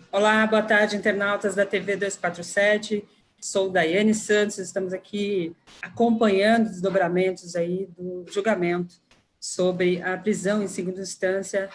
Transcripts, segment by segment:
Olá, boa tarde, internautas da TV 247. Sou Daiane Santos, estamos aqui acompanhando os desdobramentos aí do julgamento sobre a prisão em segunda instância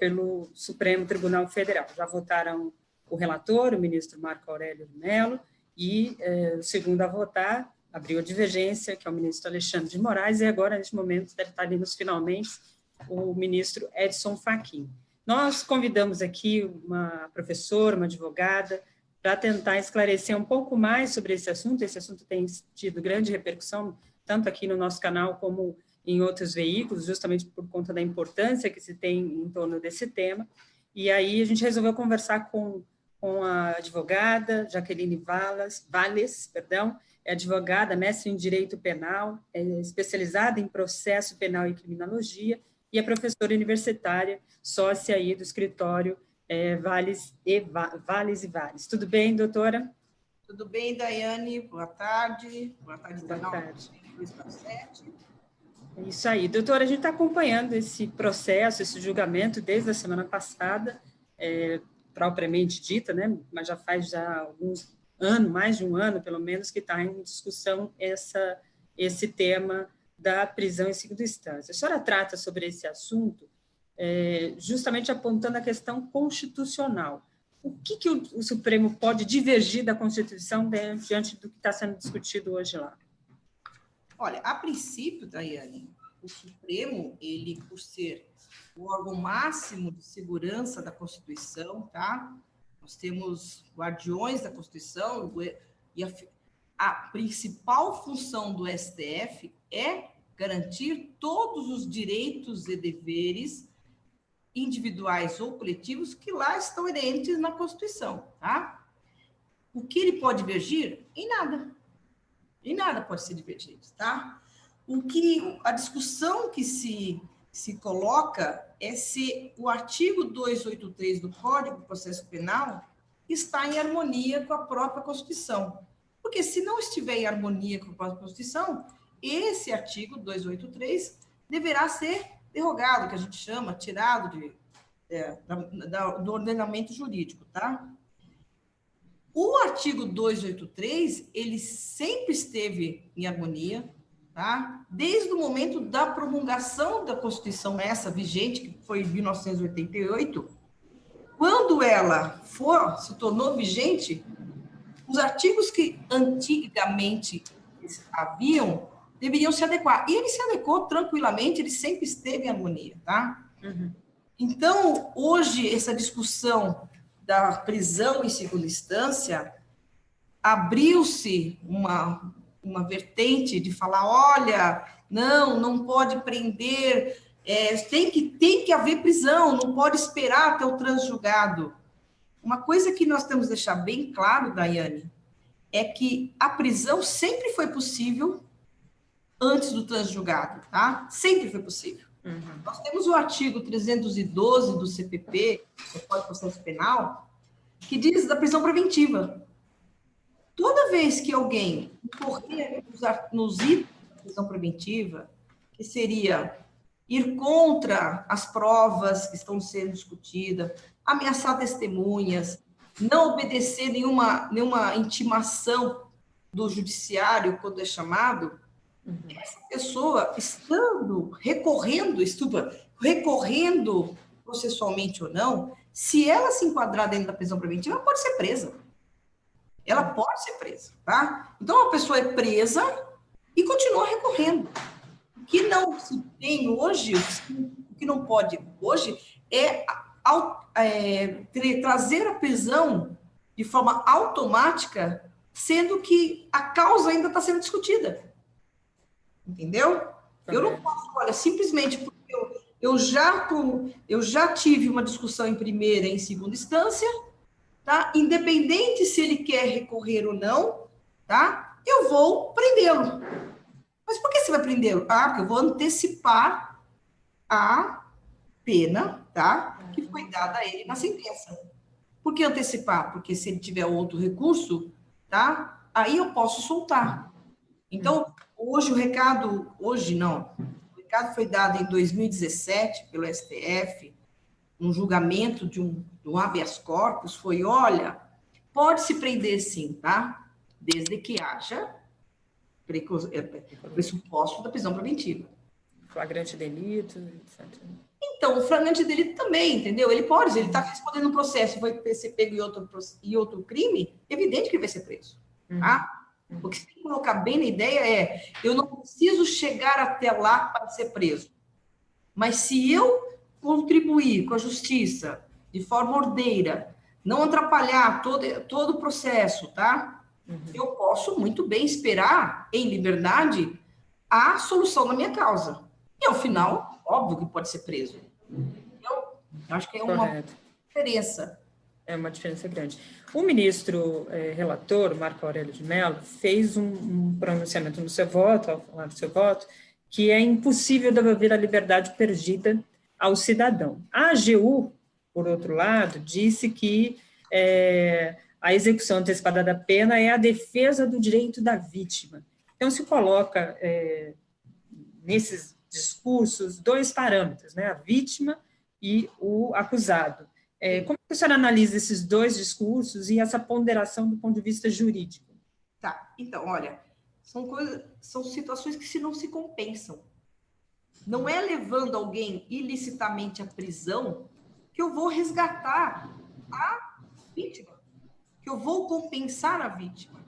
pelo Supremo Tribunal Federal. Já votaram o relator, o ministro Marco Aurélio Mello, e o segundo a votar, abriu a divergência, que é o ministro Alexandre de Moraes, e agora, neste momento, deve estar ali nos finalmente, o ministro Edson Fachin. Nós convidamos aqui uma professora, uma advogada, para tentar esclarecer um pouco mais sobre esse assunto. Esse assunto tem tido grande repercussão, tanto aqui no nosso canal como em outros veículos, justamente por conta da importância que se tem em torno desse tema. E aí a gente resolveu conversar com a advogada Jaqueline Valles, é advogada, mestre em Direito Penal, é especializada em processo penal e criminologia, e é professora universitária, sócia aí do escritório Valles e Valles. Tudo bem, doutora? Tudo bem, Daiane? Boa tarde. Boa tarde, Boa tarde. 247. Isso aí. Doutora, a gente está acompanhando esse processo, esse julgamento desde a semana passada, propriamente dita, né? Mas já faz alguns anos, mais de um ano, pelo menos, que está em discussão esse tema da prisão em segunda instância. A senhora trata sobre esse assunto justamente apontando a questão constitucional. O que o Supremo pode divergir da Constituição diante do que está sendo discutido hoje lá? Olha, a princípio, Daiane, o Supremo, ele, por ser o órgão máximo de segurança da Constituição, tá? Nós temos guardiões da Constituição e a principal função do STF é garantir todos os direitos e deveres individuais ou coletivos que lá estão inerentes na Constituição, tá? O que ele pode divergir? Em nada. Em nada pode ser divergido, tá? A discussão que se coloca é se o artigo 283 do Código de Processo Penal está em harmonia com a própria Constituição. Porque se não estiver em harmonia com a própria Constituição, esse artigo 283 deverá ser derrogado, que a gente chama, tirado do ordenamento jurídico, tá? O artigo 283, ele sempre esteve em harmonia, tá? Desde o momento da promulgação da Constituição essa vigente, que foi em 1988, quando ela se tornou vigente, os artigos que antigamente haviam deveriam se adequar. E ele se adequou tranquilamente, ele sempre esteve em harmonia, tá? Uhum. Então, hoje, essa discussão da prisão em segunda instância, abriu-se uma vertente de falar, olha, não pode prender, tem que haver prisão, não pode esperar até o transjulgado. Uma coisa que nós temos que deixar bem claro, Daiane, é que a prisão sempre foi possível antes do transjulgado, tá? Sempre foi possível. Uhum. Nós temos o artigo 312 do CPP, do Código de Processo Penal, que diz da prisão preventiva. Toda vez que alguém incorrer nos itens da prisão preventiva, que seria ir contra as provas que estão sendo discutidas, ameaçar testemunhas, não obedecer nenhuma intimação do judiciário quando é chamado, essa pessoa recorrendo processualmente ou não, se ela se enquadrar dentro da prisão preventiva, ela pode ser presa. Ela pode ser presa, tá? Então, a pessoa é presa e continua recorrendo. O que não se tem hoje, o que não pode hoje, é trazer a prisão de forma automática, sendo que a causa ainda está sendo discutida. Entendeu? Eu não posso, olha, simplesmente porque eu já tive uma discussão em primeira e em segunda instância, tá? Independente se ele quer recorrer ou não, tá? Eu vou prendê-lo. Mas por que você vai prendê-lo? Porque eu vou antecipar a pena, tá? Que foi dada a ele na sentença. Por que antecipar? Porque se ele tiver outro recurso, tá? Aí eu posso soltar. Então, o recado foi dado em 2017 pelo STF, um julgamento de um habeas corpus foi, olha, pode se prender sim, tá? Desde que haja pressuposto da prisão preventiva. Flagrante delito, etc. Então, o flagrante delito também, entendeu? Ele pode, ele está respondendo um processo, vai ser pego em outro crime, evidente que ele vai ser preso, tá? O que você tem que colocar bem na ideia é, eu não preciso chegar até lá para ser preso, mas se eu contribuir com a justiça de forma ordeira, não atrapalhar todo o processo, tá? Eu posso muito bem esperar, em liberdade, a solução da minha causa. E, ao final, óbvio que pode ser preso. Eu acho que é uma diferença. É uma diferença grande. O ministro relator, Marco Aurélio de Mello, fez um pronunciamento no seu voto, ao falar do seu voto, que é impossível devolver a liberdade perdida ao cidadão. A AGU, por outro lado, disse que a execução antecipada da pena é a defesa do direito da vítima. Então, se coloca nesses discursos dois parâmetros, né, a vítima e o acusado. Como a senhora analisa esses dois discursos e essa ponderação do ponto de vista jurídico? Tá, então, olha, são situações que não se compensam. Não é levando alguém ilicitamente à prisão que eu vou resgatar a vítima, que eu vou compensar a vítima.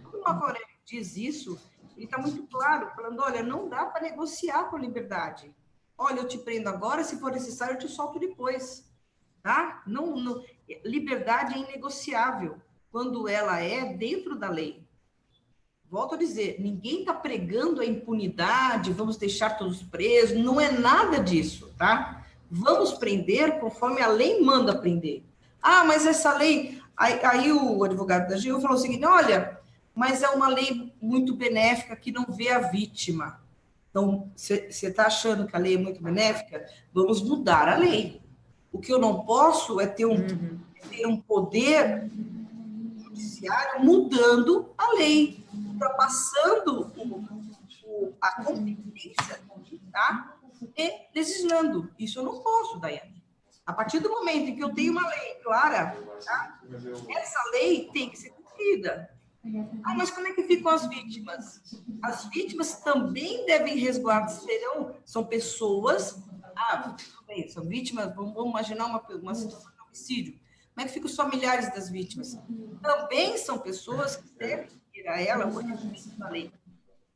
Quando o Marco Aurélio diz isso, ele está muito claro, falando, olha, não dá para negociar com a liberdade. Olha, eu te prendo agora, se for necessário, eu te solto depois. Tá? Não, liberdade é inegociável quando ela é dentro da lei. Volto a dizer, ninguém está pregando a impunidade, vamos deixar todos presos, não é nada disso, tá? Vamos prender conforme a lei manda prender. Ah, mas essa lei... Aí o advogado da AGU falou o seguinte, olha, mas é uma lei muito benéfica que não vê a vítima. Então, você está achando que a lei é muito benéfica? Vamos mudar a lei. O que eu não posso é ter um poder judiciário mudando a lei, ultrapassando a competência, tá? E legislando. Isso eu não posso, Daiane. A partir do momento em que eu tenho uma lei clara, tá? Essa lei tem que ser cumprida. Ah, mas como é que ficam as vítimas? As vítimas também devem resguardar, são pessoas... tudo bem, são vítimas, vamos imaginar uma situação de homicídio. Como é que ficam os familiares das vítimas? Também são pessoas que devem ter a ela o respeito da lei,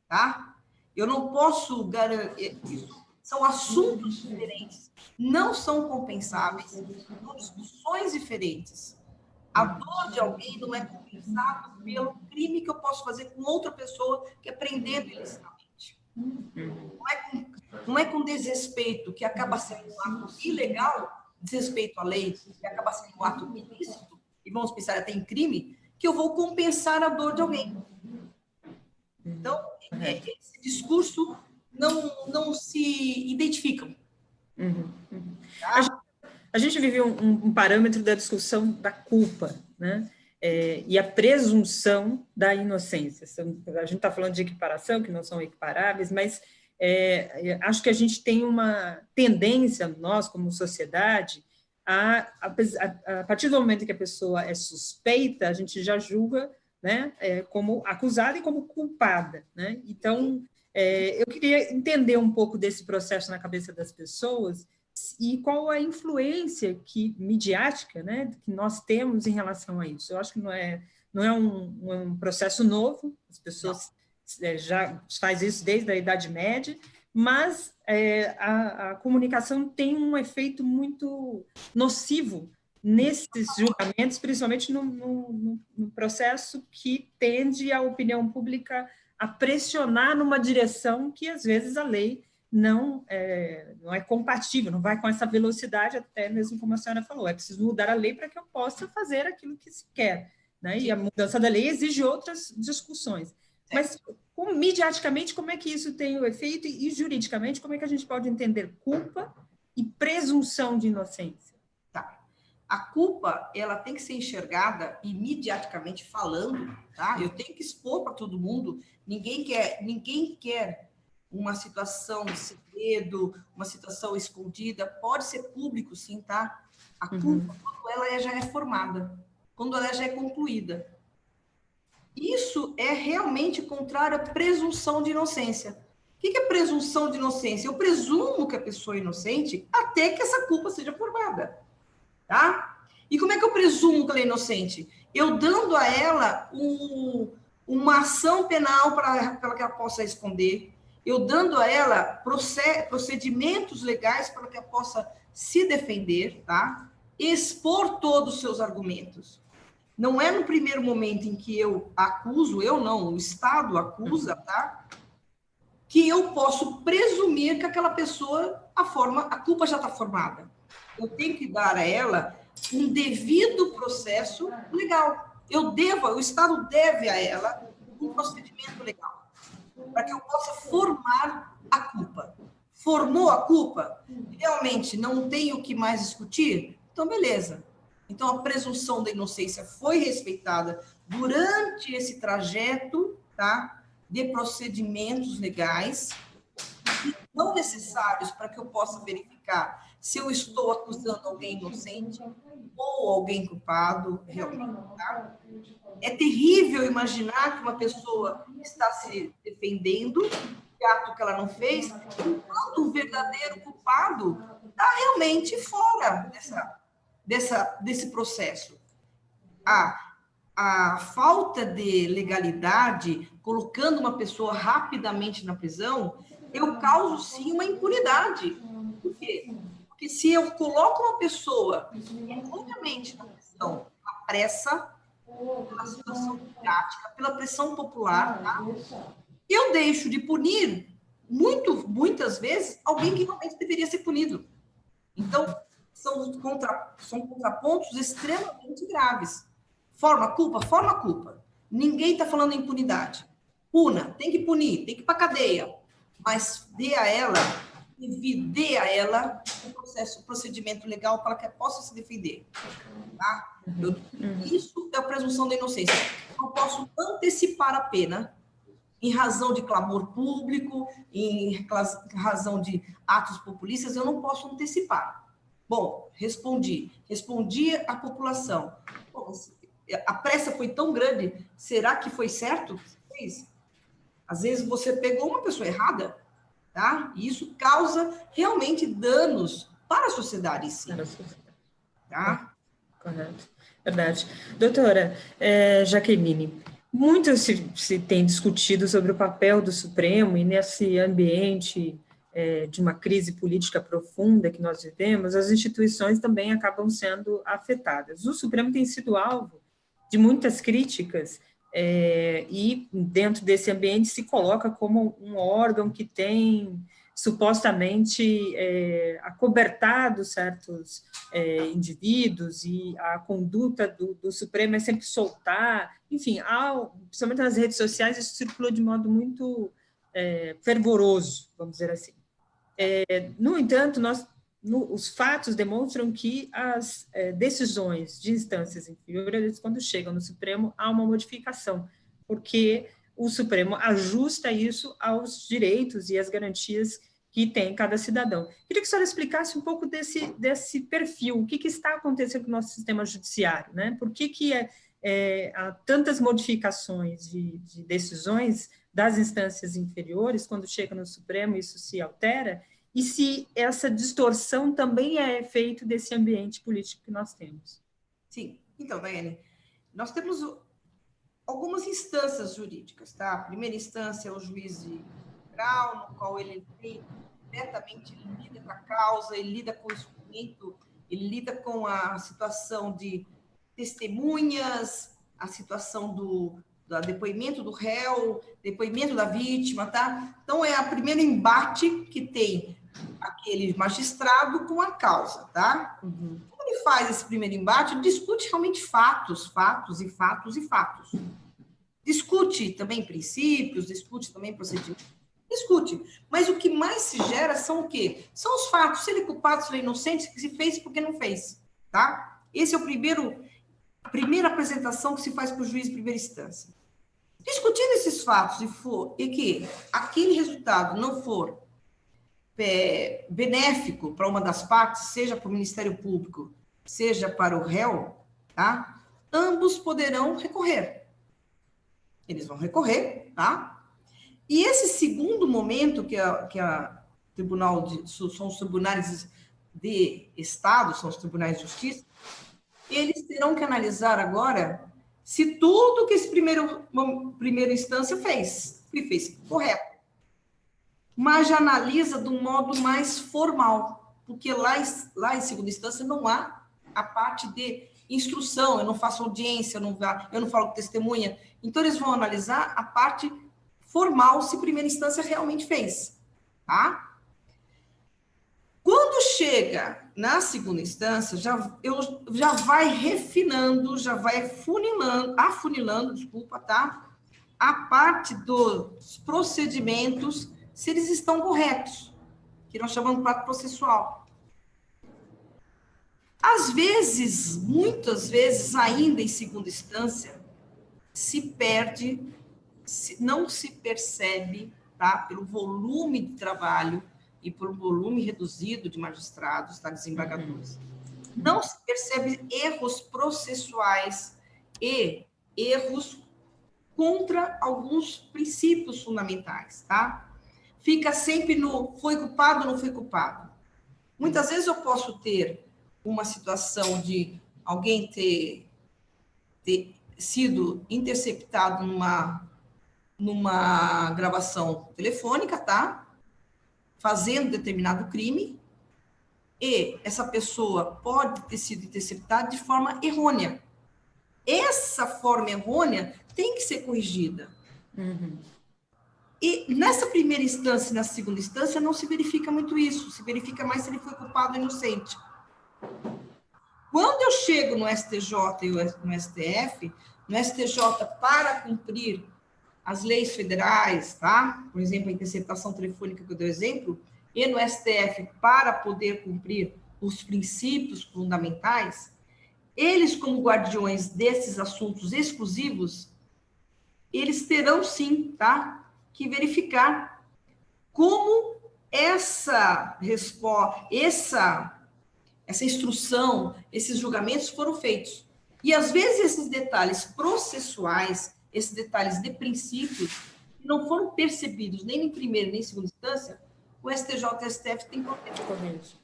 tá? Eu não posso garantir... São assuntos diferentes, não são compensáveis, são discussões diferentes. A dor de alguém não é compensada pelo crime que eu posso fazer com outra pessoa que é prendendo ilicitamente. Não é com desrespeito, que acaba sendo um ato ilegal, desrespeito à lei, que acaba sendo um ato ilícito, e vamos pensar até em crime, que eu vou compensar a dor de alguém. Então, esse discurso não se identificam. Tá? A gente vive um parâmetro da discussão da culpa, né? E a presunção da inocência. A gente está falando de equiparação, que não são equiparáveis, mas acho que a gente tem uma tendência, nós como sociedade, a partir do momento que a pessoa é suspeita, a gente já julga, né, como acusada e como culpada, né? Então, eu queria entender um pouco desse processo na cabeça das pessoas e qual a influência midiática, né, que nós temos em relação a isso. Eu acho que não é um processo novo, as pessoas já fazem isso desde a Idade Média, mas a comunicação tem um efeito muito nocivo nesses julgamentos, principalmente no processo que tende a opinião pública a pressionar numa direção que, às vezes, a lei não é compatível, não vai com essa velocidade, até mesmo como a senhora falou, é preciso mudar a lei para que eu possa fazer aquilo que se quer, né? E a mudança da lei exige outras discussões. Mas, midiaticamente, como é que isso tem o efeito e juridicamente, como é que a gente pode entender culpa e presunção de inocência? Tá. A culpa, ela tem que ser enxergada e midiaticamente falando, tá? Eu tenho que expor para todo mundo, ninguém quer uma situação de segredo, uma situação escondida, pode ser público, sim, tá? A culpa, quando ela já é formada, quando ela já é concluída. Isso é realmente contrário à presunção de inocência. O que é presunção de inocência? Eu presumo que a pessoa é inocente até que essa culpa seja formada, tá? E como é que eu presumo que ela é inocente? Eu dando a ela uma ação penal para que ela possa esconder, eu dando a ela procedimentos legais para que ela possa se defender, tá? Expor todos os seus argumentos. Não é no primeiro momento em que eu acuso, eu não, o Estado acusa, tá? Que eu posso presumir que aquela pessoa, a culpa já está formada. Eu tenho que dar a ela um devido processo legal. O Estado deve a ela um procedimento legal, para que eu possa formar a culpa. Formou a culpa? Realmente não tem o que mais discutir? Então, beleza. Então, a presunção da inocência foi respeitada durante esse trajeto, tá, de procedimentos legais, não necessários para que eu possa verificar se eu estou acusando alguém inocente ou alguém culpado, realmente. Tá? É terrível imaginar que uma pessoa está se defendendo de ato que ela não fez, enquanto o verdadeiro culpado está realmente fora desse processo. A falta de legalidade, colocando uma pessoa rapidamente na prisão, eu causo, sim, uma impunidade. Por quê? Porque se eu coloco uma pessoa erroneamente na prisão, à pressa, pela situação prática, pela pressão popular, tá? Eu deixo de punir, muitas vezes, alguém que realmente deveria ser punido. Então, são contrapontos extremamente graves. Forma a culpa. Ninguém está falando em impunidade. Puna, tem que punir, tem que ir para a cadeia. Mas dê a ela um procedimento legal para que ela possa se defender. Tá? Isso é a presunção da inocência. Eu não posso antecipar a pena em razão de clamor público, em razão de atos populistas, eu não posso antecipar. Bom, respondi à população. Bom, a pressa foi tão grande, será que foi certo? Às vezes você pegou uma pessoa errada, tá? E isso causa realmente danos para a sociedade em si. Tá? Correto. Verdade. Doutora Jaqueline, muito se tem discutido sobre o papel do Supremo e nesse ambiente de uma crise política profunda que nós vivemos, as instituições também acabam sendo afetadas. O Supremo tem sido alvo de muitas críticas e dentro desse ambiente se coloca como um órgão que tem supostamente acobertado certos indivíduos e a conduta do Supremo é sempre soltar, enfim, principalmente nas redes sociais isso circulou de modo muito fervoroso, vamos dizer assim. No entanto, os fatos demonstram que as decisões de instâncias inferiores, quando chegam no Supremo, há uma modificação, porque o Supremo ajusta isso aos direitos e às garantias que tem cada cidadão. Queria que a senhora explicasse um pouco desse perfil, o que está acontecendo com o nosso sistema judiciário, né? Por que há tantas modificações de decisões das instâncias inferiores, quando chega no Supremo, isso se altera, e se essa distorção também é efeito desse ambiente político que nós temos. Sim. Então, Daiane, nós temos algumas instâncias jurídicas, tá? A primeira instância é o juiz de grau, no qual ele diretamente lida com a causa, ele lida com o instrumento, ele lida com a situação de testemunhas, a situação do depoimento do réu, depoimento da vítima, tá? Então, é o primeiro embate que tem aquele magistrado com a causa, tá? Uhum. Quando ele faz esse primeiro embate, discute realmente fatos. Discute também princípios, discute também procedimentos, discute. Mas o que mais se gera são o quê? São os fatos, se ele é culpado, se ele é inocente, se fez porque não fez, tá? Esse é a primeira apresentação que se faz para o juiz de primeira instância. Discutindo esses fatos e que aquele resultado não for benéfico para uma das partes, seja para o Ministério Público, seja para o réu, tá? Ambos poderão recorrer. Eles vão recorrer, tá? E esse segundo momento que a Tribunal são os tribunais de Estado, são os tribunais de justiça, eles terão que analisar agora se tudo que esse primeira instância fez correto. Mas já analisa de um modo mais formal, porque lá em segunda instância não há a parte de instrução, eu não faço audiência, eu não falo com testemunha. Então, eles vão analisar a parte formal, se primeira instância realmente fez, tá? Quando chega na segunda instância, já vai refinando, já vai afunilando, desculpa, tá? A parte dos procedimentos, se eles estão corretos, que nós chamamos de prato processual. Às vezes, muitas vezes, ainda em segunda instância, se perde, não se percebe, tá? Pelo volume de trabalho e por volume reduzido de magistrados, tá? Desembargadores. Não se percebe erros processuais e erros contra alguns princípios fundamentais, tá? Fica sempre no foi culpado ou não foi culpado. Muitas vezes eu posso ter uma situação de alguém ter sido interceptado numa gravação telefônica, tá? Fazendo determinado crime, e essa pessoa pode ter sido interceptada de forma errônea. Essa forma errônea tem que ser corrigida. Uhum. E nessa primeira instância e na segunda instância não se verifica muito isso, se verifica mais se ele foi culpado ou inocente. Quando eu chego no STJ e no STF, no STJ para cumprir as leis federais, tá? Por exemplo, a interceptação telefônica que eu dei exemplo, e no STF para poder cumprir os princípios fundamentais, eles, como guardiões desses assuntos exclusivos, eles terão sim, tá? Que verificar como essa resposta, essa instrução, esses julgamentos foram feitos. E, às vezes, esses detalhes processuais, esses detalhes de princípios, não foram percebidos nem em primeira nem em segunda instância, o STJ e o STF têm correto.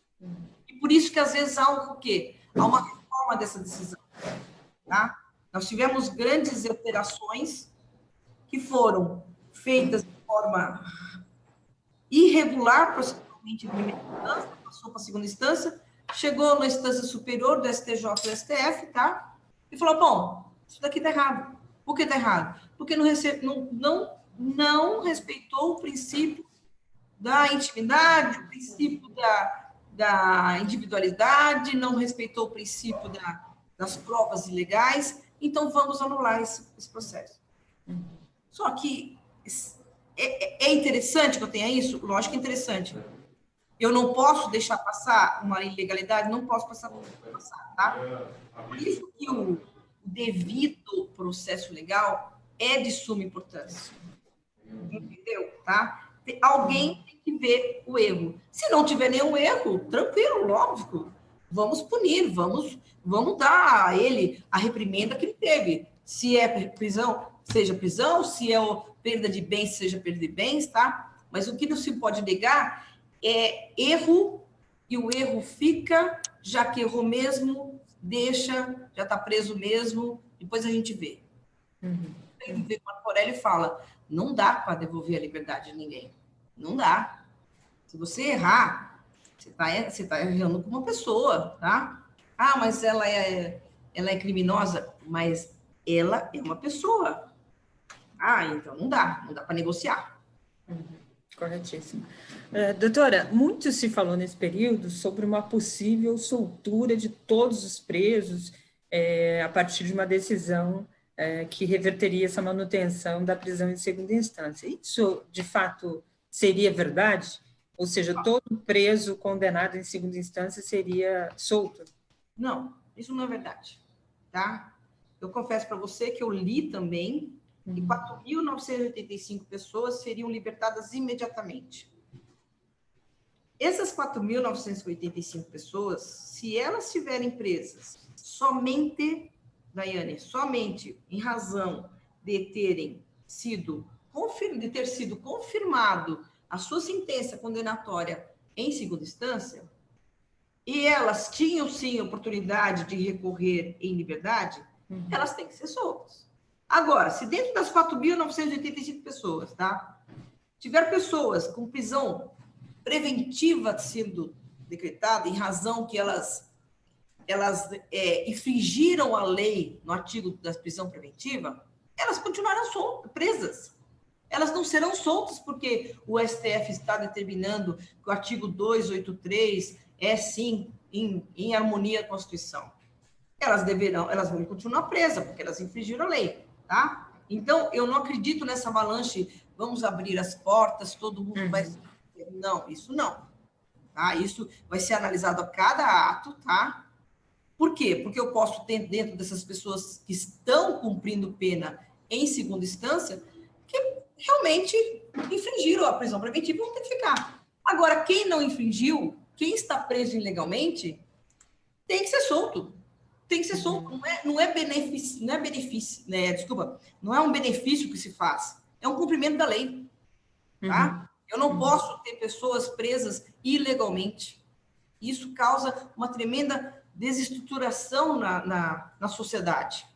E por isso que, às vezes, há o quê? Há uma reforma dessa decisão. Tá? Nós tivemos grandes alterações que foram feitas de forma irregular, processualmente em primeira instância, passou para a segunda instância, chegou na instância superior do STJ e do STF, tá? E falou, bom, isso daqui está errado. Por que está errado? Porque não respeitou o princípio da intimidade, o princípio da individualidade, não respeitou o princípio das provas ilegais, então vamos anular esse processo. Só que é interessante que eu tenha isso? Lógico que é interessante. Eu não posso deixar passar uma ilegalidade, não posso passar, tá? Por isso que o devido processo legal é de suma importância. Entendeu? Tá? Alguém tem que ver o erro. Se não tiver nenhum erro, tranquilo, lógico. Vamos punir, vamos dar a ele a reprimenda que ele teve. Se é prisão, seja prisão, se é perda de bens, seja perda de bens, tá? Mas o que não se pode negar é erro, e o erro fica, já que errou mesmo, deixa, já está preso mesmo, depois a gente vê. O Marco Aurélio fala, não dá para devolver a liberdade de ninguém. Não dá. Se você errar, você tá errando com uma pessoa, tá? Ah, mas ela é criminosa, mas ela é uma pessoa. Ah, então não dá para negociar. Corretíssimo. Doutora, muito se falou nesse período sobre uma possível soltura de todos os presos a partir de uma decisão que reverteria essa manutenção da prisão em segunda instância. Isso, de fato, seria verdade? Ou seja, todo preso condenado em segunda instância seria solto? Não, isso não é verdade, tá? Eu confesso para você que eu li também e 4.985 pessoas seriam libertadas imediatamente. Essas 4.985 pessoas, se elas tiverem presas somente, Daiane, somente em razão de ter sido confirmado a sua sentença condenatória em segunda instância, e elas tinham sim oportunidade de recorrer em liberdade, elas têm que ser soltas. Agora, se dentro das 4.985 pessoas, tá, tiver pessoas com prisão preventiva sendo decretada em razão que elas infringiram a lei no artigo da prisão preventiva, elas continuarão presas. Elas não serão soltas porque o STF está determinando que o artigo 283 é, sim, em harmonia com a Constituição. Elas vão continuar presas, porque elas infringiram a lei, tá? Então, eu não acredito nessa avalanche, vamos abrir as portas, todo mundo vai... Não, isso não. Tá? Isso vai ser analisado a cada ato, tá? Por quê? Porque eu posso ter dentro dessas pessoas que estão cumprindo pena em segunda instância, que realmente infringiram a prisão preventiva e vão ter que ficar. Agora, quem não infringiu, quem está preso ilegalmente, tem que ser solto. Tem que ser solto. Não é benefício, né? Desculpa, não é um benefício que se faz, é um cumprimento da lei. Tá? Eu não posso ter pessoas presas ilegalmente. Isso causa uma tremenda desestruturação na sociedade.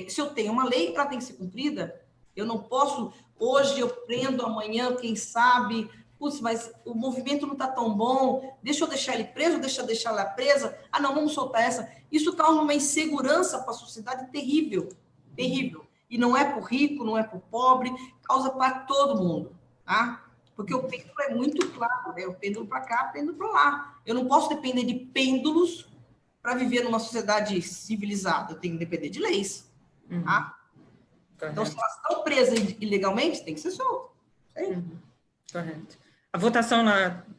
Se eu tenho uma lei, ela tem que ser cumprida. Eu não posso, hoje eu prendo, amanhã, quem sabe, putz, mas o movimento não está tão bom, deixa eu deixar ele preso, deixa eu deixar ela presa, não, vamos soltar essa. Isso causa uma insegurança para a sociedade terrível, terrível. E não é para o rico, não é para o pobre, causa para todo mundo, tá? Porque o pêndulo é muito claro, né? O pêndulo para cá, o pêndulo para lá. Eu não posso depender de pêndulos para viver numa sociedade civilizada. Eu tenho que depender de leis. Tá? Então, se elas estão presas ilegalmente, tem que ser solto. Correto. A votação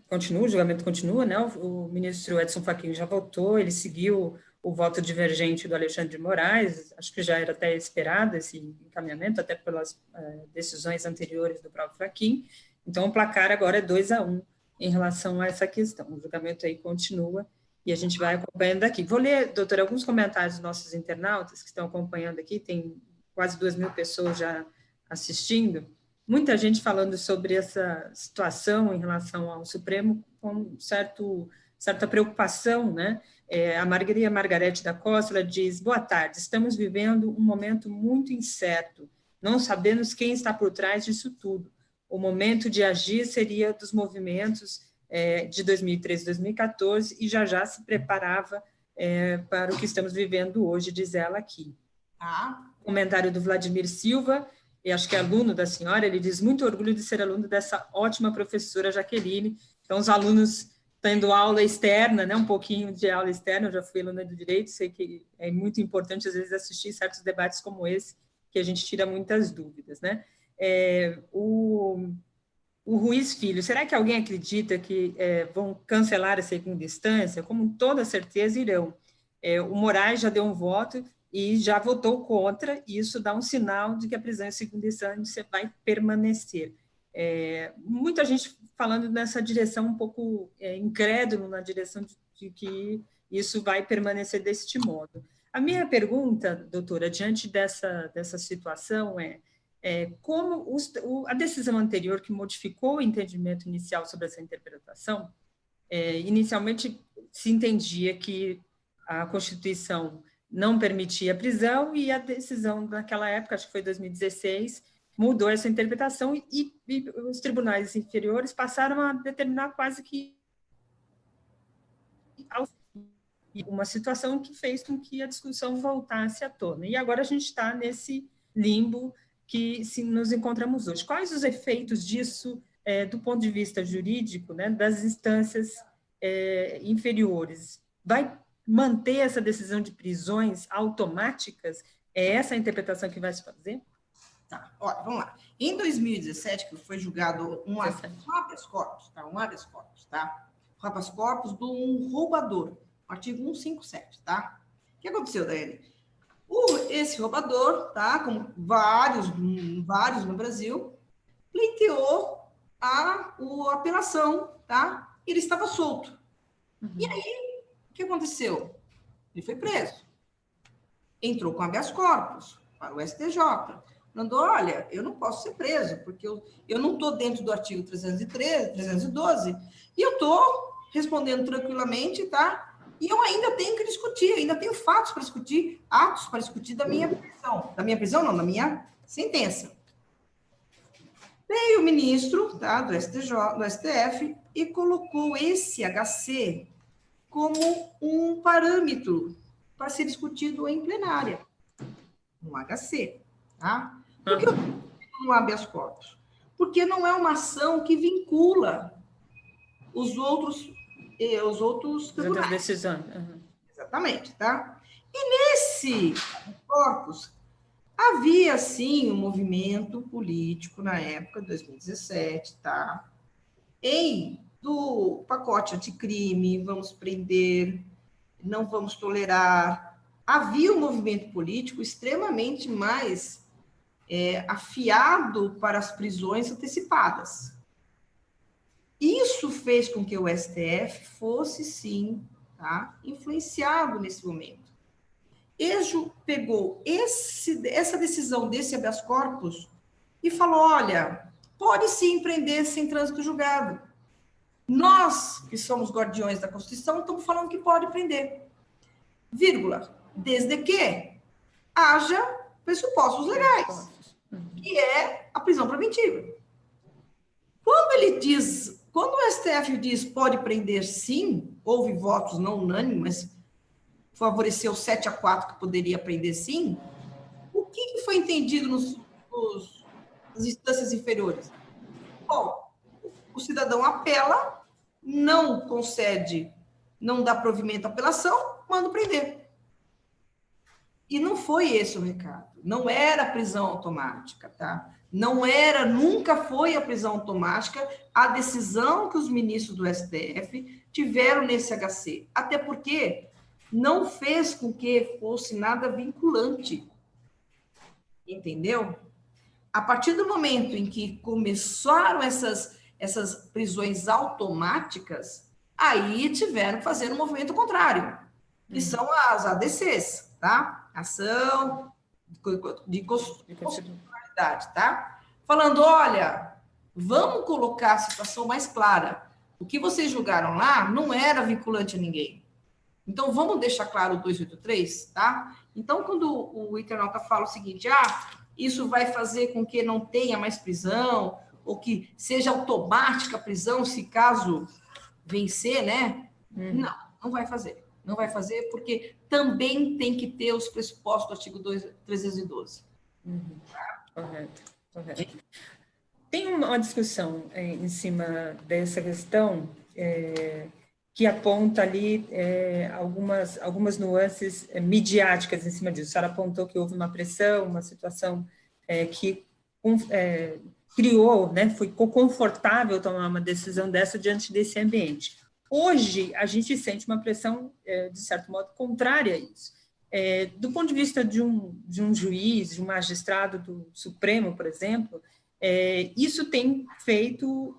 continua, o julgamento continua, né? O ministro Edson Fachin já votou, ele seguiu o voto divergente do Alexandre de Moraes, acho que já era até esperado esse encaminhamento, até pelas decisões anteriores do próprio Fachin. Então, o placar agora é 2-1 em relação a essa questão. O julgamento aí continua e a gente vai acompanhando daqui. Vou ler, doutora, alguns comentários dos nossos internautas que estão acompanhando aqui, tem quase 2.000 pessoas já assistindo, muita gente falando sobre essa situação em relação ao Supremo com certa preocupação, né? A Margarete da Costa, ela diz, boa tarde, estamos vivendo um momento muito incerto, não sabemos quem está por trás disso tudo. O momento de agir seria dos movimentos de 2013 e 2014 e já se preparava para o que estamos vivendo hoje, diz ela aqui. Comentário do Vladimir Silva, e acho que é aluno da senhora, ele diz, muito orgulho de ser aluno dessa ótima professora Jaqueline. Então, os alunos tendo aula externa, né, um pouquinho de aula externa, eu já fui aluna do Direito, sei que é muito importante, às vezes, assistir certos debates como esse, que a gente tira muitas dúvidas, né? O Ruiz Filho, será que alguém acredita que vão cancelar a segunda instância? Com toda certeza irão. O Moraes já deu um voto e já votou contra, e isso dá um sinal de que a prisão em segunda instância vai permanecer. Muita gente falando nessa direção um pouco incrédulo, na direção de que isso vai permanecer deste modo. A minha pergunta, doutora, diante dessa situação como a decisão anterior que modificou o entendimento inicial sobre essa interpretação, inicialmente se entendia que a Constituição não permitia a prisão e a decisão naquela época, acho que foi 2016, mudou essa interpretação e os tribunais inferiores passaram a determinar quase que uma situação que fez com que a discussão voltasse à tona. E agora a gente está nesse limbo que nos encontramos hoje. Quais os efeitos disso do ponto de vista jurídico, né, das instâncias inferiores? Vai manter essa decisão de prisões automáticas? É essa a interpretação que vai se fazer? Tá, olha, vamos lá. Em 2017, que foi julgado um habeas corpus, tá? Um habeas corpus, tá? Um habeas corpus de um roubador, artigo 157, tá? O que aconteceu, Daiane? Esse roubador, tá, como vários no Brasil, pleiteou a apelação, tá? Ele estava solto. E aí, o que aconteceu? Ele foi preso. Entrou com habeas corpus para o STJ. Mandou, olha, eu não posso ser preso, porque eu não estou dentro do artigo 313, 312, e eu estou respondendo tranquilamente, tá? E eu ainda tenho que discutir, ainda tenho fatos para discutir, atos para discutir da minha prisão. Da minha prisão, não, da minha sentença. Veio o ministro, tá, do STF e colocou esse HC como um parâmetro para ser discutido em plenária. Um HC, tá? Por que eu não habeas corpus? Porque não é uma ação que vincula os outros tribunais. Decisões. Exatamente, tá? E nesse corpus havia, sim, um movimento político na época de 2017, tá? Do pacote anticrime, vamos prender, não vamos tolerar. Havia um movimento político extremamente mais afiado para as prisões antecipadas. Isso fez com que o STF fosse, sim, tá, influenciado nesse momento. Ejo pegou essa decisão desse habeas corpus e falou, olha, pode sim prender sem trânsito julgado. Nós, que somos guardiões da Constituição, estamos falando que pode prender. Vírgula. Desde que haja pressupostos legais, que é a prisão preventiva. Quando o STF diz pode prender sim, houve votos não unânimes, mas favoreceu 7-4 que poderia prender sim, o que foi entendido nas instâncias inferiores? Bom, o cidadão apela, não concede, não dá provimento à apelação, manda prender. E não foi esse o recado. Não era prisão automática, tá? Não era, nunca foi a prisão automática a decisão que os ministros do STF tiveram nesse HC. Até porque não fez com que fosse nada vinculante. Entendeu? A partir do momento em que começaram essas prisões automáticas, aí tiveram que fazer um movimento contrário, que são as ADCs, tá? Ação de constitucionalidade, tá? Falando, olha, vamos colocar a situação mais clara. O que vocês julgaram lá não era vinculante a ninguém. Então, vamos deixar claro o 283, tá? Então, quando o internauta fala o seguinte, isso vai fazer com que não tenha mais prisão, ou que seja automática a prisão, se caso vencer, né? Não vai fazer. Não vai fazer, porque também tem que ter os pressupostos do artigo 312. Correto. Tem uma discussão em cima dessa questão que aponta ali algumas nuances midiáticas em cima disso. A senhora apontou que houve uma pressão, uma situação que criou, né, ficou confortável tomar uma decisão dessa diante desse ambiente. Hoje, a gente sente uma pressão, de certo modo, contrária a isso. Do ponto de vista de um juiz, de um magistrado do Supremo, por exemplo, isso tem feito...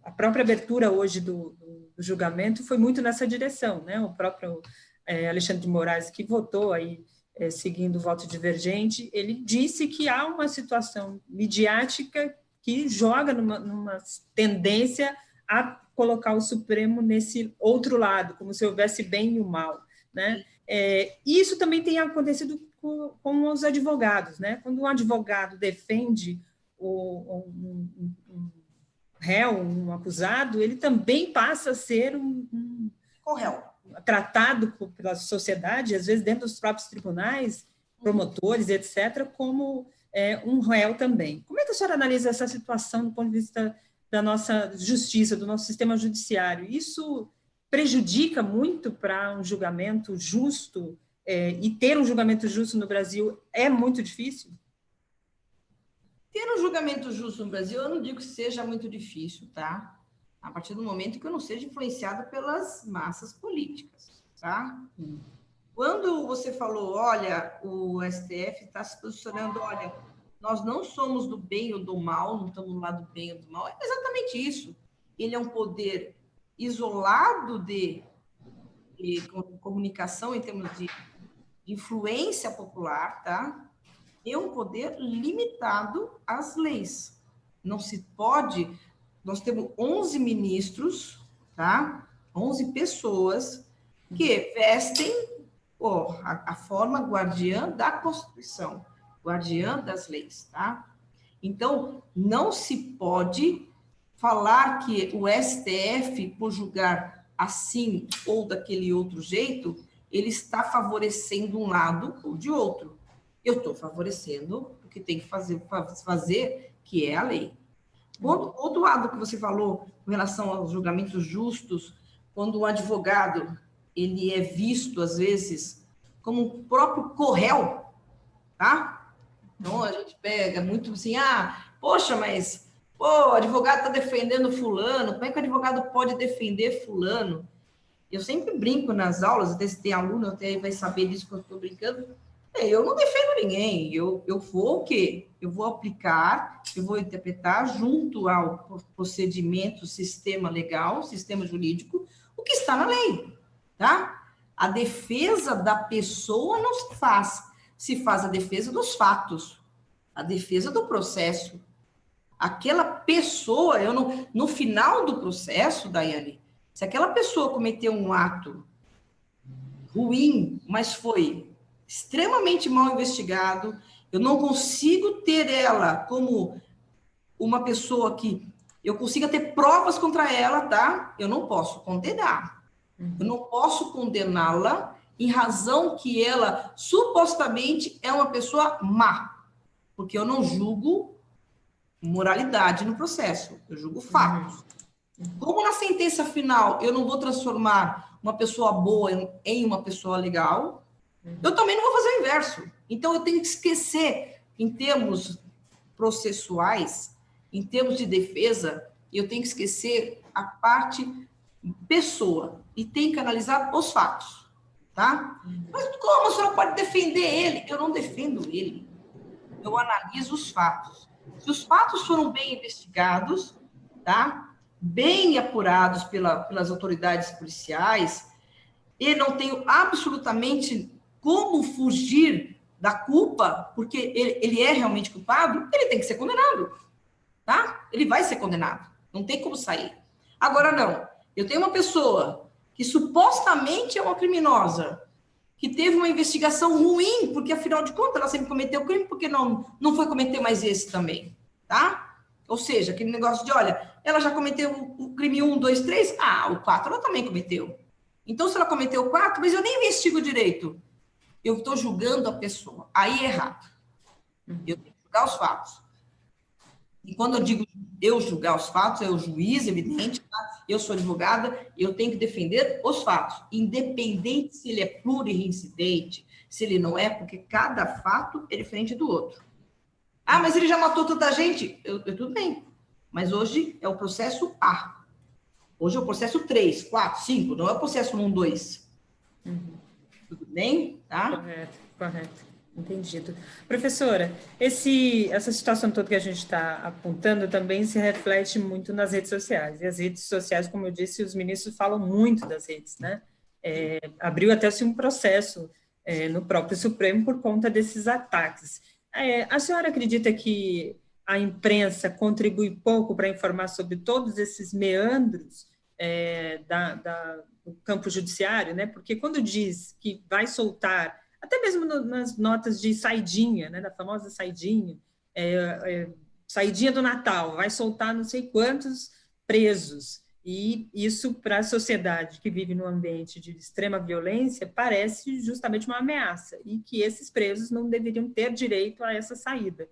a própria abertura hoje do julgamento foi muito nessa direção, né? O próprio Alexandre de Moraes, que votou aí, seguindo o voto divergente, ele disse que há uma situação midiática que joga numa tendência a colocar o Supremo nesse outro lado, como se houvesse bem e o mal, né? Isso também tem acontecido com os advogados, né? Quando um advogado defende um réu, um acusado, ele também passa a ser um réu, tratado pela sociedade, às vezes dentro dos próprios tribunais, promotores, etc., como um réu também. Como é que a senhora analisa essa situação do ponto de vista da nossa justiça, do nosso sistema judiciário? Isso prejudica muito para um julgamento justo, e ter um julgamento justo no Brasil é muito difícil? Ter um julgamento justo no Brasil, eu não digo que seja muito difícil, tá? A partir do momento que eu não seja influenciada pelas massas políticas, tá? Quando você falou, olha, o STF está se posicionando, olha, nós não somos do bem ou do mal, não estamos lá do bem ou do mal, é exatamente isso. Ele é um poder isolado de comunicação em termos de influência popular, tá? É um poder limitado às leis. Não se pode... Nós temos 11 ministros, tá? 11 pessoas que vestem a forma guardiã da Constituição, guardiã das leis, tá? Então, não se pode falar que o STF, por julgar assim ou daquele outro jeito, ele está favorecendo um lado ou de outro. Eu estou favorecendo o que tem que fazer, que é a lei. Outro lado que você falou com relação aos julgamentos justos, quando o advogado ele é visto, às vezes, como o próprio corréu, tá? Então, a gente pega muito assim, poxa, mas o advogado está defendendo fulano, como é que o advogado pode defender fulano? Eu sempre brinco nas aulas, até se tem aluno, até vai saber disso que eu estou brincando, eu não defendo ninguém, eu vou o quê? Eu vou aplicar, eu vou interpretar junto ao procedimento, sistema legal, sistema jurídico, o que está na lei, tá? A defesa da pessoa não se faz a defesa dos fatos, a defesa do processo. Aquela pessoa, no final do processo, Daiane, se aquela pessoa cometeu um ato ruim, mas foi extremamente mal investigado, eu não consigo ter ela como uma pessoa que eu consiga ter provas contra ela, tá? Eu não posso condenar. Eu não posso condená-la em razão que ela supostamente é uma pessoa má, porque eu não julgo moralidade no processo, eu julgo fatos. Como na sentença final eu não vou transformar uma pessoa boa em uma pessoa legal, eu também não vou fazer o inverso. Então, eu tenho que esquecer, em termos processuais, em termos de defesa, eu tenho que esquecer a parte pessoa e tenho que analisar os fatos, tá? Mas como a senhora pode defender ele? Eu não defendo ele. Eu analiso os fatos. Se os fatos foram bem investigados, tá? Bem apurados pelas autoridades policiais, e não tenho absolutamente como fugir da culpa, porque ele é realmente culpado, ele tem que ser condenado, tá? Ele vai ser condenado, não tem como sair. Agora, não, eu tenho uma pessoa que supostamente é uma criminosa, que teve uma investigação ruim, porque afinal de contas ela sempre cometeu crime, porque não foi cometer mais esse também, tá? Ou seja, aquele negócio de, olha, ela já cometeu o crime 1, 2, 3, o 4 ela também cometeu. Então, se ela cometeu o 4, mas eu nem investigo direito, eu estou julgando a pessoa. Aí é errado. Eu tenho que julgar os fatos. E quando eu digo eu julgar os fatos, é o juiz, evidente, tá? Eu sou advogada, eu tenho que defender os fatos, independente se ele é plurirreincidente, se ele não é, porque cada fato é diferente do outro. Mas ele já matou tanta gente? Tudo bem. Mas hoje é o processo A. Hoje é o processo 3, 4, 5, não é o processo 1, 2. Tudo bem? Tá? Correto. Entendido. Professora, essa situação toda que a gente está apontando também se reflete muito nas redes sociais. E as redes sociais, como eu disse, os ministros falam muito das redes, né? Abriu até-se um processo no próprio Supremo por conta desses ataques. A senhora acredita que a imprensa contribui pouco para informar sobre todos esses meandros do campo judiciário, né? Porque quando diz que vai soltar, até mesmo nas notas de saidinha, né? Da famosa saidinha, saidinha do Natal, vai soltar não sei quantos presos, e isso para a sociedade que vive num ambiente de extrema violência parece justamente uma ameaça, e que esses presos não deveriam ter direito a essa saída.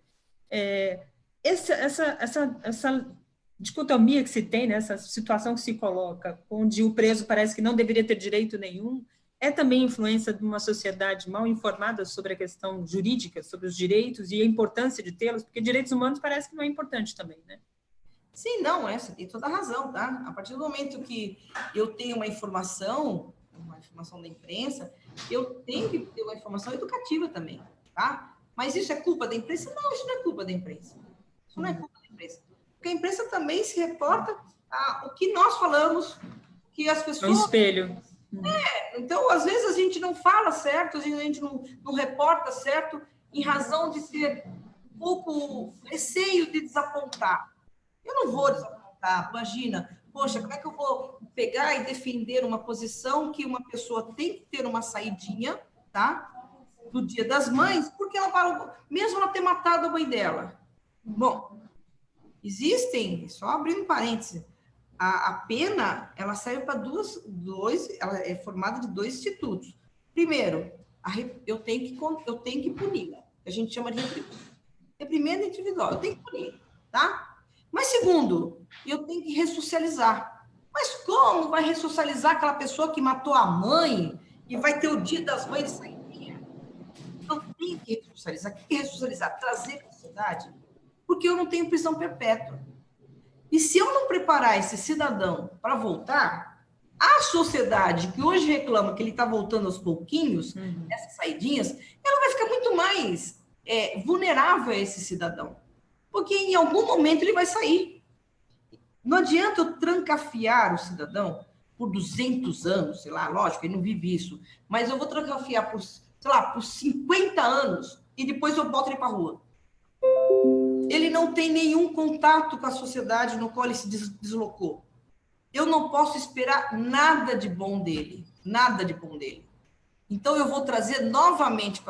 Essa dicotomia que se tem, né, essa situação que se coloca, onde o preso parece que não deveria ter direito nenhum, é também influência de uma sociedade mal informada sobre a questão jurídica, sobre os direitos e a importância de tê-los, porque direitos humanos parece que não é importante também, né? Sim, não, você tem toda a razão, tá? A partir do momento que eu tenho uma informação, uma informação da imprensa, eu tenho que ter uma informação educativa também, tá? Mas isso é culpa da imprensa? Não, isso não é culpa da imprensa. Isso não é culpa da imprensa. Porque a imprensa também se reporta o que nós falamos, que as pessoas... É um espelho. Então, às vezes, a gente não fala certo, às vezes a gente não reporta certo, em razão de ter um pouco receio de desapontar. Eu não vou desapontar, imagina. Poxa, como é que eu vou pegar e defender uma posição que uma pessoa tem que ter uma saidinha, tá? Do Dia das Mães, porque ela, mesmo ela ter matado a mãe dela. Bom, existem, só abrindo parênteses, a pena, ela serve para ela é formada de 2 institutos. Primeiro, eu tenho que punir, a gente chama de reprimenda individual, eu tenho que punir, tá? Mas segundo, eu tenho que ressocializar. Mas como vai ressocializar aquela pessoa que matou a mãe e vai ter o Dia das Mães de saidinha? Eu tenho que ressocializar. O que é ressocializar? Trazer para a sociedade. Porque eu não tenho prisão perpétua. E se eu não preparar esse cidadão para voltar, a sociedade que hoje reclama que ele está voltando aos pouquinhos, essas saidinhas, ela vai ficar muito mais vulnerável a esse cidadão. Porque em algum momento ele vai sair. Não adianta eu trancafiar o cidadão por 200 anos, sei lá, lógico, ele não vive isso, mas eu vou trancafiar por, sei lá, por 50 anos e depois eu boto ele para a rua. Ele não tem nenhum contato com a sociedade no qual ele se deslocou. Eu não posso esperar nada de bom dele, nada de bom dele. Então, eu vou trazer novamente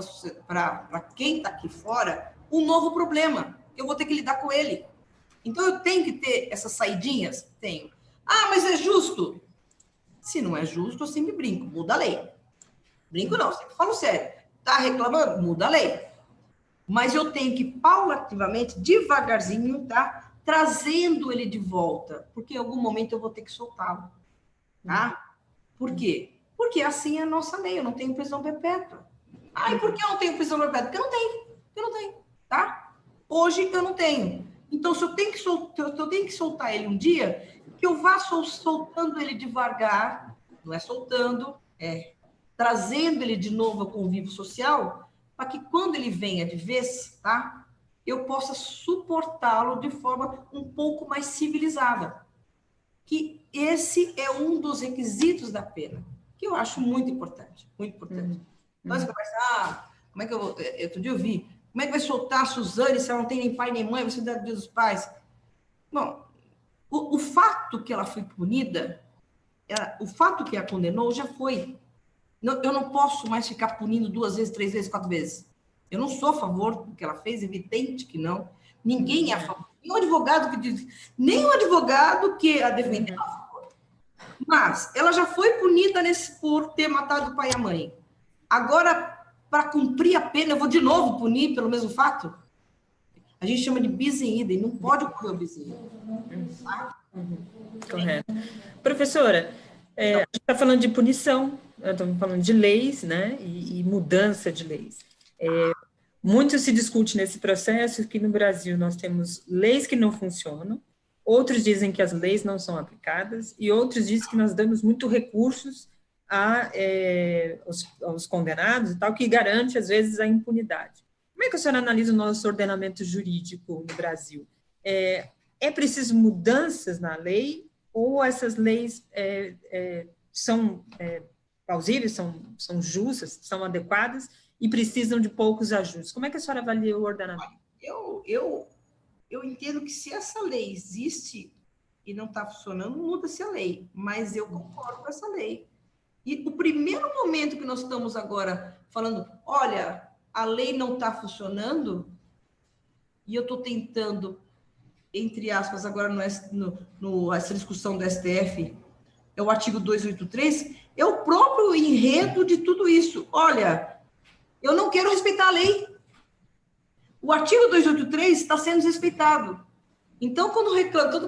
para quem está aqui fora um novo problema. Eu vou ter que lidar com ele. Então, eu tenho que ter essas saidinhas? Tenho. Ah, mas é justo? Se não é justo, eu sempre brinco. Muda a lei. Brinco não, sempre falo sério. Está reclamando? Muda a lei. Mas eu tenho que, paulativamente, devagarzinho, tá? Trazendo ele de volta. Porque em algum momento eu vou ter que soltá-lo. Tá? Por quê? Porque assim é a nossa lei. Eu não tenho prisão perpétua. Ah, e por que eu não tenho prisão perpétua? Porque eu não tenho. Eu não tenho. Tá? Hoje eu não tenho. Então, se eu tenho que soltar ele um dia, que eu vá soltando ele devagar, não é soltando, é trazendo ele de novo ao convívio social, para que quando ele venha de vez, tá, eu possa suportá-lo de forma um pouco mais civilizada. Que esse é um dos requisitos da pena, que eu acho muito importante, muito importante. Nós conversamos, como é que eu vou... Outro dia eu vi, como é que vai soltar a Suzane se ela não tem nem pai nem mãe, vai ser do Dia dos Pais? Bom, o fato que ela foi punida, o fato que a condenou já foi. Eu não posso mais ficar punindo 2 vezes, 3 vezes, 4 vezes. Eu não sou a favor do que ela fez, evidente que não. Ninguém é a favor. Nem o advogado que a defendeu é a favor. Mas ela já foi punida por ter matado o pai e a mãe. Agora, para cumprir a pena, eu vou de novo punir pelo mesmo fato? A gente chama de bis in idem, não pode ocorrer o bis in idem. Tá? Correto. Professora, a gente está falando de punição, estamos falando de leis, né, e mudança de leis. Muito se discute nesse processo que no Brasil nós temos leis que não funcionam, outros dizem que as leis não são aplicadas, e outros dizem que nós damos muito recursos aos condenados e tal, que garante, às vezes, a impunidade. Como é que a senhora analisa o nosso ordenamento jurídico no Brasil? É preciso mudanças na lei ou essas leis são plausíveis, são justas, são adequadas e precisam de poucos ajustes? Como é que a senhora avalia o ordenamento? Eu entendo que se essa lei existe e não está funcionando, muda-se a lei, mas eu concordo com essa lei. E o primeiro momento que nós estamos agora falando, olha, a lei não está funcionando, e eu estou tentando, entre aspas, agora essa discussão do STF, é o artigo 283, é o próprio enredo de tudo isso. Olha, eu não quero respeitar a lei. O artigo 283 está sendo desrespeitado. Então, quando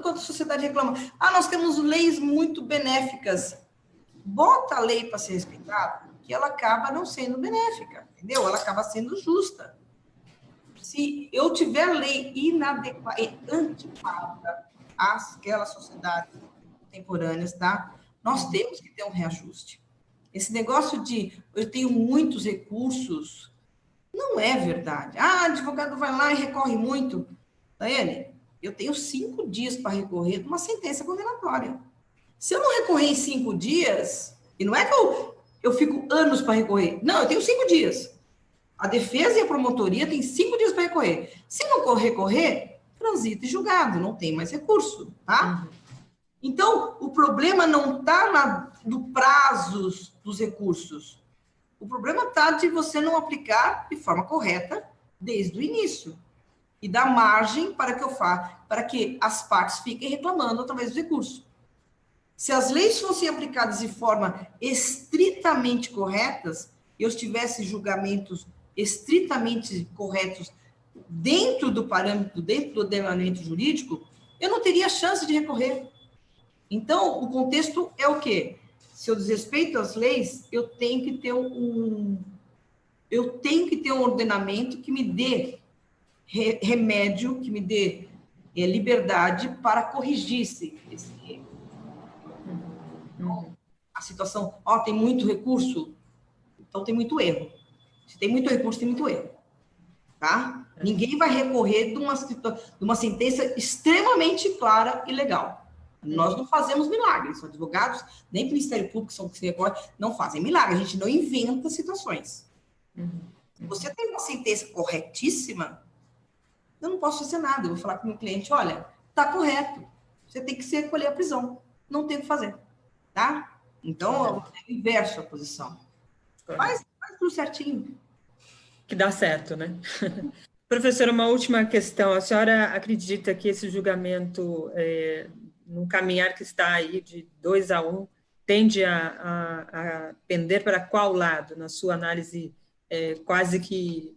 a sociedade reclama, nós temos leis muito benéficas, bota a lei para ser respeitada, que ela acaba não sendo benéfica, entendeu? Ela acaba sendo justa. Se eu tiver lei inadequada, antiquada àquelas sociedades contemporâneas, tá? Nós temos que ter um reajuste. Esse negócio de eu tenho muitos recursos não é verdade. Ah, advogado vai lá e recorre muito. Daiane, eu tenho 5 dias para recorrer de uma sentença condenatória. Se eu não recorrer em 5 dias, e não é que eu fico anos para recorrer. Não, eu tenho 5 dias. A defesa e a promotoria têm 5 dias para recorrer. Se não recorrer, transita em julgado, não tem mais recurso, tá? Então, o problema não está no prazo dos recursos. O problema está de você não aplicar de forma correta desde o início. E dar margem para que as partes fiquem reclamando através do recurso. Se as leis fossem aplicadas de forma estritamente corretas, eu tivesse julgamentos estritamente corretos dentro do parâmetro, dentro do ordenamento jurídico, eu não teria chance de recorrer. Então, o contexto é o quê? Se eu desrespeito as leis, eu tenho que ter um ordenamento que me dê remédio, que me dê liberdade para corrigir esse erro. Então, a situação, tem muito recurso, então tem muito erro. Se tem muito recurso, tem muito erro. Tá? Ninguém vai recorrer de uma sentença extremamente clara e legal. Nós não fazemos milagres, os advogados, nem o Ministério Público, que se recorre, não fazem milagres, a gente não inventa situações. Se você tem uma sentença corretíssima, eu não posso fazer nada, eu vou falar para o meu cliente, olha, está correto, você tem que se recolher à prisão, não tem o que fazer, tá? Então, é o inverso a posição. Faz tudo certinho. Que dá certo, né? Professora, uma última questão. A senhora acredita que esse julgamento, no caminhar que está aí de 2-1, tende a pender para qual lado, na sua análise quase que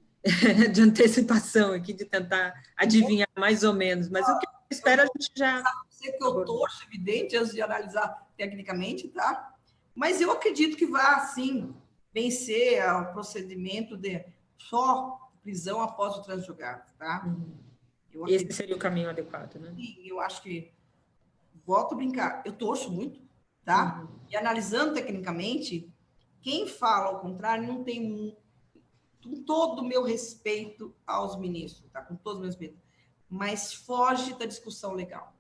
de antecipação aqui, de tentar adivinhar mais ou menos, mas o que eu espero a gente já... Sei que eu torço, evidente, antes de analisar tecnicamente, tá? Mas eu acredito que vai, sim, vencer o procedimento de só prisão após o transjulgado, tá? Esse seria o caminho adequado, né? Sim, eu acho que, volto a brincar, eu torço muito, tá? E analisando tecnicamente, quem fala ao contrário não tem, com todo o meu respeito aos ministros, tá? Com todo o meu respeito, mas foge da discussão legal.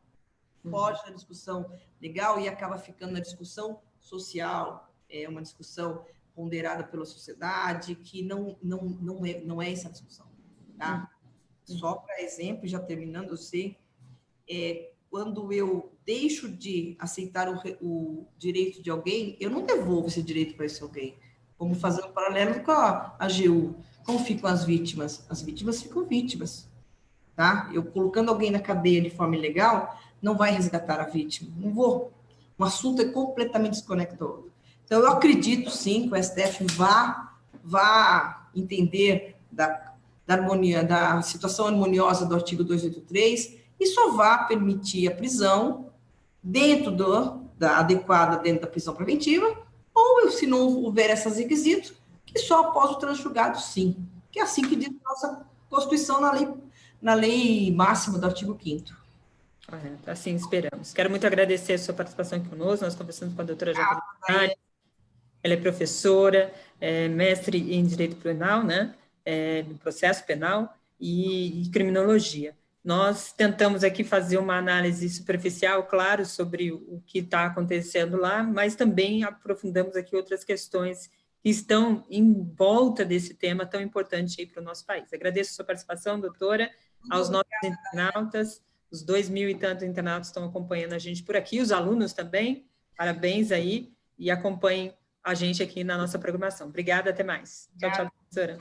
Foge da discussão legal e acaba ficando na discussão social, é uma discussão ponderada pela sociedade, que não é essa discussão, tá? Só para exemplo, já terminando, eu sei, quando eu deixo de aceitar o direito de alguém, eu não devolvo esse direito para esse alguém. Como fazendo um paralelo com a AGU. Como ficam as vítimas? As vítimas ficam vítimas, tá? Eu colocando alguém na cadeia de forma ilegal, não vai resgatar a vítima. Não vou. O assunto é completamente desconectado. Então, eu acredito, sim, que o STF vá entender da situação harmoniosa do artigo 283 e só vá permitir a prisão dentro adequada dentro da prisão preventiva, ou, se não houver esses requisitos, que só após o transjulgado, sim. Que é assim que diz a nossa Constituição na lei máxima do artigo 5º. Correto, assim esperamos. Quero muito agradecer a sua participação aqui conosco. Nós conversamos com a doutora Jaqueline. Ela é professora, mestre em Direito Penal, né? No processo penal e criminologia. Nós tentamos aqui fazer uma análise superficial, claro, sobre o que está acontecendo lá, mas também aprofundamos aqui outras questões que estão em volta desse tema tão importante aí para o nosso país. Agradeço a sua participação, doutora, aos nossos internautas, os 2.000 e tantos internautas estão acompanhando a gente por aqui, os alunos também, parabéns aí, e acompanhem a gente aqui na nossa programação. Obrigada, até mais. Tchau, tchau, professora.